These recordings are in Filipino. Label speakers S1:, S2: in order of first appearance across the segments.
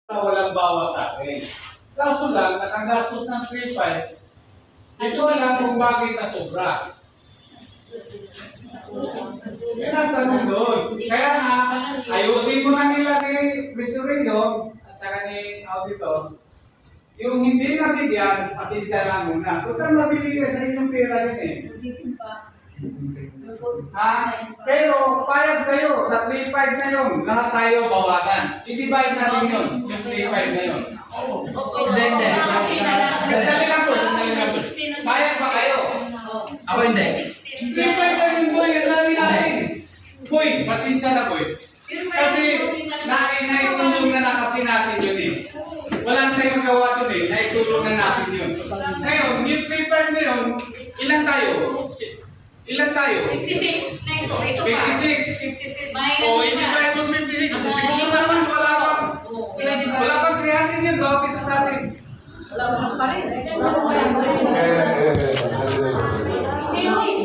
S1: na walang bawas sa akin. Kaso lang, nakagastos ng 3.5, hindi ko alam kung bakit na sobra. Yan ang tanong doon. Kaya nga, ayusin mo na nila ni Presidente at saka ni Auditor, yung hindi nabigyan, pasensya lang muna. Kung saan mabibigyan sa inyong pera yun eh. Ha? Pero payag kayo sa 3.5 na yun, lahat tayo bawasan. I-divide natin yun, yung 3.5 na yun.
S2: Hindi.
S1: Sandali lang po, sandali lang po. Payag ba kayo?
S2: Ako hindi.
S1: 3.5 na yung boy, ang dami natin. Boy, pasensya na boy. Kasi naitulong na kasi natin yun eh. Walang tayong gawa doon eh, naitulong na natin yun. Ngayon, yung 3.5 na yun, ilan tayo? Ilan tayo?
S3: 56 na ito. Ito
S1: 56.
S3: pa.
S1: O, hindi ba ito 56? Siguro naman wala pang 300 yan, bakit sa atin?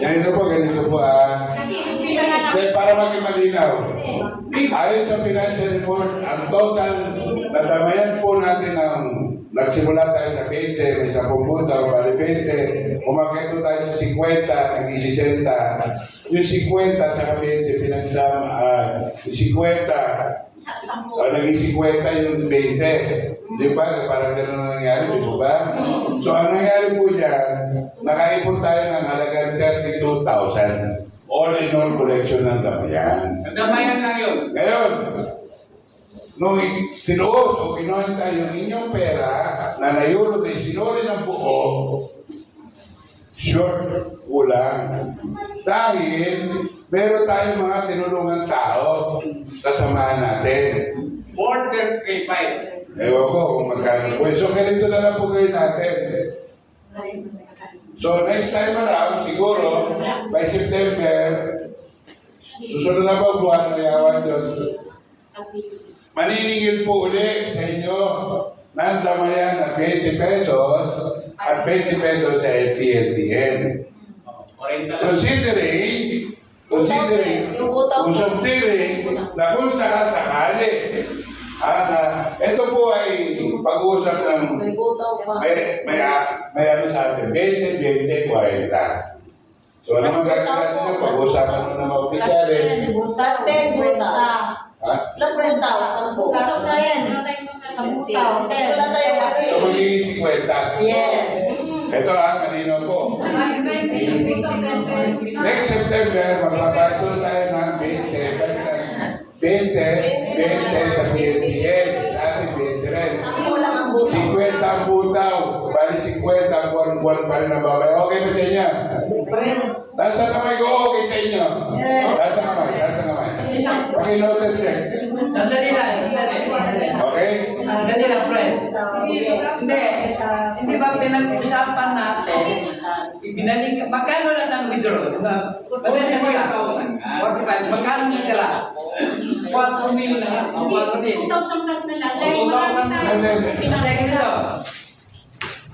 S4: Ganito po para maging malinaw. Ayon sa financial report, ang total na damayan po natin ng nagsimula tayo sa 20, may 10 punta, bali 20, umakit po tayo sa 50, naging 60. Yung 50 sa 20, pinagsama, yung 50, naging 50 yung 20. Di ba? Parang gano'n ang nangyari, di ba? So, ang nangyari po dyan, nakaipon tayo ng halagang 32,000. All in all collection ng damayan.
S1: Ang damayan lang yun.
S4: Ngayon, nung sinuot o kinuha yung inyong pera na nayulog ay sinuri ng buo, short, kulang. Dahil meron tayong mga tinulungan tao kasamahan natin.
S1: More than 3.5.
S4: Ewan ko kung magkano po. So, ganito na lang po gawin natin. So, next time around, siguro, by September, susunod na po buwan na yawan Diyos, maniningil po uli sa inyo ng damayan na 20 pesos at 20 pesos sa LTLTN. Considering na kung sakasakali, ito po ay pag-uusap ng may ano sa atin, 20, 20, 40. So, ano mga gagawin natin pag-uusapan mo ng mga opisyalis?
S5: Plus 10, buta.
S4: Ha?
S5: Plus 10,000. Plus 10. 10,000. Wala tayo
S4: So, magiging 50.
S5: Yes.
S4: Ito kanino po. Next September, magpapatuloy tayo ng 20 sa PLDL, sa ating 20 rin. 50 ang butaw, bali 50 ang buwan-buwan pa rin ang babay. Okay ba sa inyo? Nasa kamay ko, okay sa inyo? Nasa kamay. Paki-noted check.
S2: Sandali lang.
S4: Okay?
S2: Sandali lang, press. Hindi ba pinag-usapan natin, ibinalik, magkano lang ang withdraw? Pwede mo lang. 45. Magkano nitira? 4 million na lang. 4 million.
S3: 2,000 plus na lang.
S2: 2,000. Ito.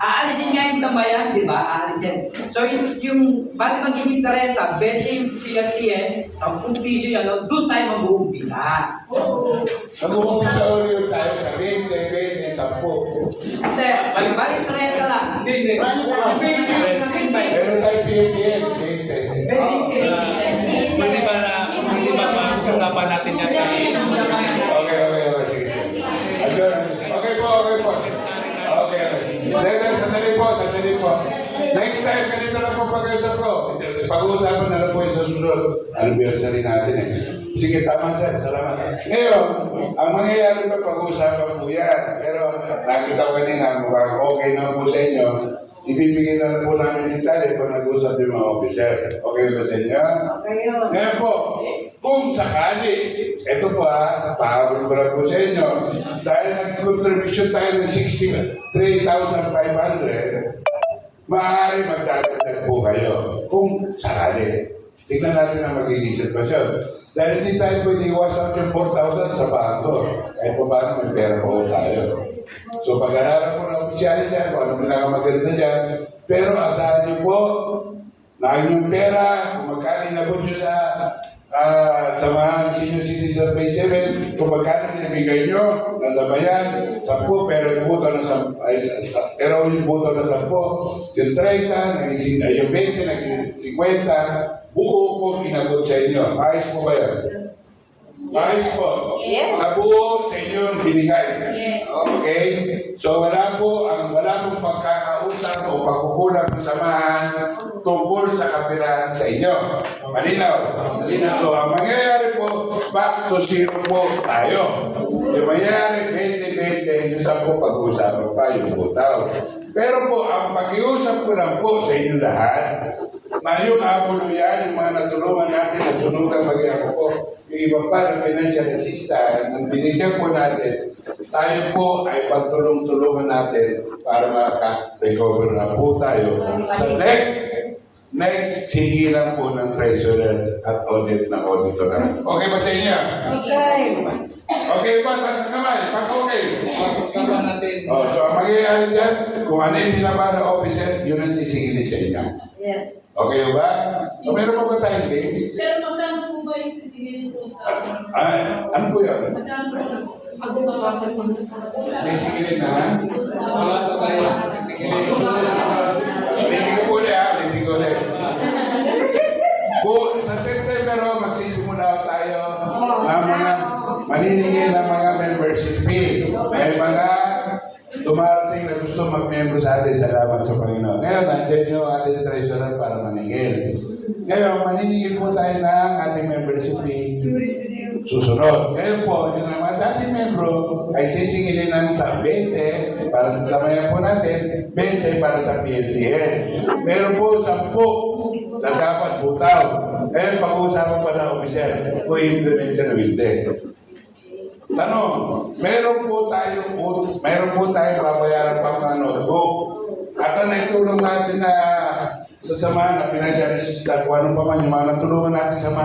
S2: Aalisin nga yung tambayan, di ba? Aalisin. So, yung bali magiging 30, 20 yung PLTN, 10 piso yan, doon tayo mag-uumpisa.
S4: Mag-uumpisa ulit tayo sa 20, 10.
S2: Hindi, bali 30 lang.
S1: Hindi.
S4: Meron tayo PLDL, 20.
S1: Pwede ba kasapan natin yan sa
S4: Okay. Sige. Okay po. Okay. Sandali po. Next time, ganito lang po pag-usap ko. Pag-uusapan na lang po yung susunod. Anniversary natin eh. Sige, tama sir. Salamat. Ngayon, ang mangyayari na pag-uusapan po yan. Pero nakita ko kanina, mukhang okay na po sa inyo. Ibibigay na lang po namin detalye pag nag-usap yung mga officer. Okay ba sa inyo? Ngayon po, kung sakali, ito po pahabol ko lang po sa inyo, dahil nag-contribution tayo ng 63,500, maaari magdadagdag po kayo. Kung sakali, tignan natin ang magiging sitwasyon. Dahil hindi tayo pwede iwasan yung 4,000 sa bangko. Kahit pa paano may pera po tayo. So pag-aralan po ng opisyalis yan, kung ano pinakamaganda dyan, pero asahan niyo po na yung pera, kung magkano inabot nyo sa samahan senior citizen pay 7, kung magkano nabigay nyo, nandabayan, 10, pero yung buto na 10, pero yung buto na 10, yung 30, naging, yung 20, naging 50, buo po inabot sa inyo. Ayos po ba yan? Ayos po.
S5: Yes.
S4: Nabuo sa inyo yung binigay.
S3: Yes.
S4: Okay? So wala pong pagkakautang o pagkukulang ng samahan tungkol sa kapirahan sa inyo. Malinaw?
S2: Malinaw.
S4: So ang mangyayari po, back to zero po tayo. Yung mangyayari, 20-20, yung 10 pag-uusapan pa, yung butaw. Pero po, ang pag-iusap ko lang po sa inyo lahat, ngayong apulo yan, yung mga natulungan natin, nasunugan mag-iako po, yung iba pa ng financial assistance, ang binigyan po natin, tayo po ay pagtulong-tulungan natin para maka-recover na po tayo sa next sigilan po ng treasurer at audit ng auditor. Okay ba sa inyo?
S5: Okay.
S4: Okay ba? Taas na kamay. Pag okay.
S1: Pag-usapan natin.
S4: So ang mangyayari dyan, kung ano yung binaba ng officer, yun ang sisigilin sa inyo.
S5: Yes.
S4: Okay ba? So meron pa ba tayong games?
S3: Pero magkano po ba yung sisigilin po sa...
S4: Ano po yun?
S3: Magkano po pag-usapan po sa...
S4: Sisigilin na ha?
S1: Wala pa tayo. Sige.
S4: Ulitin ko po ulit ha. Ulitin ko ulit. Kung sa September magsisimula tayo ng mga maniningil ng mga membership fee. May mga dumarating na gusto mag-member sa atin. Salamat sa Panginoon. Ngayon, nandiyan yung ating treasurer para maningil. Ngayon, maniningil po tayo ng ating membership fee. Susunod. Ngayon po, yung naman dating membro ay sisingilin ng sa 20 para sa tamayan po natin, 20 para sa PLTN. Meron po 10 na dapat butaw. Ngayon, pag-uusapan pa ng officer kung i-implement siya ng hindi. Tanong, meron po tayong babayaran pa mga notebook. At ang naitulong natin na sa samahan ng financial assistance, kung ano pa man yung mga natulungan natin sa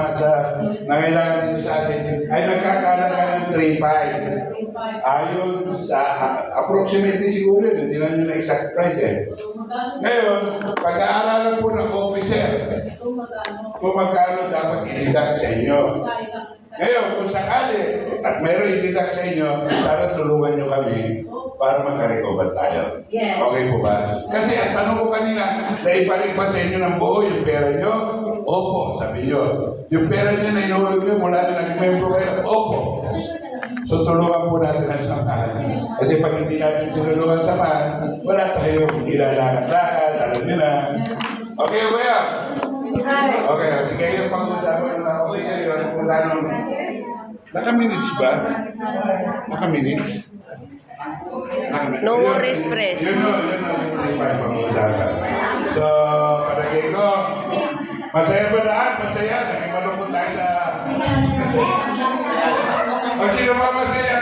S4: nangailangan dito sa atin, ay nagkakalaga ng 3.5. Ayon sa approximately siguro yun, hindi na nyo na exact price eh. Ngayon, pag-aaralan po ng officer, kung magkano dapat i-deduct sa inyo. Ngayon, kung sakali at mayroon i-deduct sa inyo, para tulungan nyo kami para magka-recover tayo.
S5: Yes.
S4: Okay po ba? Kasi ang tanong ko kanina, naibalik ba sa inyo ng buo yung pera nyo? Opo, sabi nyo. Yung pera nyo na inuulog nyo mula na nag-membro kayo? Opo. So tulungan po natin ang samahan. Kasi pag hindi natin tinulungan ang samahan, wala tayong ilalakad-lakad, alam nyo na. Okay, kuya? Okay, sige yung pag-usapan na ako sa iyo. Kung tanong, naka-minutes ba? Naka-minutes?
S5: No worries, press.
S4: Yun yung pag-usapan. So, palagay ko, masaya ba lahat? Masaya. Naging malungkot tayo sa... O sino ba masaya?